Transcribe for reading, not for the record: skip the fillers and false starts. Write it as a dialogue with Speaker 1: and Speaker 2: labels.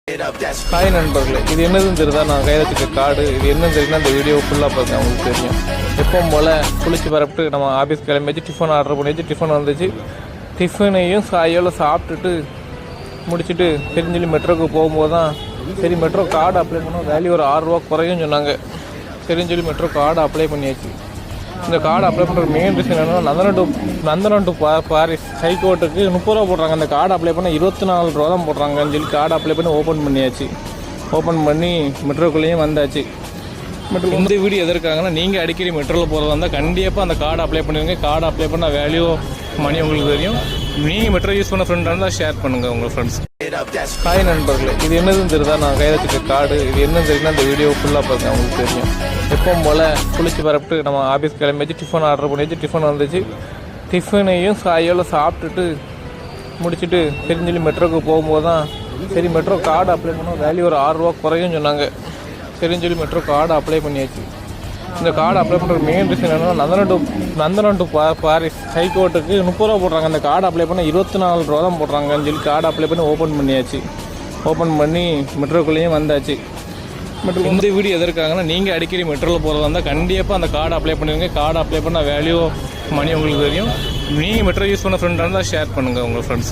Speaker 1: Hi நண்பர்களே, இது என்னதுன்னு தெரியுதா? நான் கையில் வச்சுக்க கார்டு. இது என்னன்னு தெரியுன்னா இந்த வீடியோ ஃபுல்லாக பாருங்க, அவங்களுக்கு தெரியும். எப்பவும் போல் குளிச்சு பரப்பிட்டு நம்ம ஆஃபீஸ் கிளம்பிச்சு, டிஃபன் ஆர்டர் பண்ணிச்சு. டிஃபன் வந்துச்சு. டிஃபனையும் சாயோவில் சாப்பிட்டுட்டு முடிச்சுட்டு தெரிஞ்சு மெட்ரோக்கு போகும்போது தான் சரி மெட்ரோ கார்டு அப்ளை பண்ணோம். வேல்யூ ஒரு ₹6 குறையும் சொன்னாங்க. சரின்னு சொல்லி மெட்ரோ கார்டு அப்ளை பண்ணியாச்சு. இந்த கார்டு அப்ளை பண்ணுற மெயின் ரீசன் என்னன்னா, நந்தனம் டு பாரிஸ் ஹைகோர்ட்டுக்கு ₹30 போடுறாங்க. அந்த கார்டு அப்ளை பண்ண ₹24 தான் போடுறாங்கன்னு சொல்லி கார்டு அப்ளை பண்ணி ஓப்பன் பண்ணியாச்சு. ஓப்பன் பண்ணி மெட்ரோக்குள்ளேயும் வந்தாச்சு. மெட்ரோ இந்த வீடியோ எதற்காங்கன்னா, நீங்கள் அடிக்கடி மெட்ரோவில் போகிறதா இருந்தால் கண்டிப்பாக அந்த கார்டு அப்ளை பண்ணுவீங்க. கார்டு அப்ளை பண்ண வேல்யூ மணி உங்களுக்கு தெரியும். நீங்கள் மெட்ரோ யூஸ் பண்ண ஃப்ரெண்டாக இருந்தால் ஷேர் பண்ணுங்கள் உங்கள் ஃப்ரெண்ட்ஸ். ஹாய் நண்பர்களே, இது என்னதுன்னு தெரியுதா? நான் கையில் வச்சுக்க கார்டு. இது என்னன்னு தெரியுன்னா இந்த வீடியோ ஃபுல்லாக பாருங்க, அவங்களுக்கு தெரியும். எப்பவும் போல் குளிச்சு பரப்பிட்டு நம்ம ஆஃபீஸ் கிளம்பிச்சு. டிஃபன் ஆர்டர் பண்ணிச்சு. டிஃபன் வந்துச்சு. டிஃபனையும் சாயோவில் சாப்பிட்டுட்டு முடிச்சுட்டு தெரிஞ்சு மெட்ரோக்கு போகும்போது தான் சரி மெட்ரோ கார்டு அப்ளை பண்ணோம். வேல்யூ ஒரு ₹6 குறையும் சொன்னாங்க. சரின்னு சொல்லி மெட்ரோ கார்டு அப்ளை பண்ணியாச்சு. இந்த கார்டு அப்ளை பண்ணுற மெயின் ரீசன் என்னன்னா, நந்தனம் டு பாரிஸ் ஹைகோர்ட்டுக்கு ₹30 போடுறாங்க. அந்த கார்டு அப்ளை பண்ண ₹24 தான் போடுறாங்கன்னு சொல்லி கார்டு அப்ளை பண்ணி ஓப்பன் பண்ணியாச்சு. ஓப்பன் பண்ணி மெட்ரோக்குள்ளேயும் வந்தாச்சு. மெட்ரோ இந்த வீடியோ எதற்காங்கன்னா, நீங்கள் அடிக்கடி மெட்ரோவில் போகிறதா இருந்தால் கண்டிப்பாக அந்த கார்டு அப்ளை பண்ணுவீங்க. கார்டு அப்ளை பண்ண வேல்யூ மணி உங்களுக்கு தெரியும். நீங்கள் மெட்ரோ யூஸ் பண்ண ஃப்ரெண்டாக இருந்தால் ஷேர் பண்ணுங்கள் உங்கள் ஃப்ரெண்ட்ஸ்.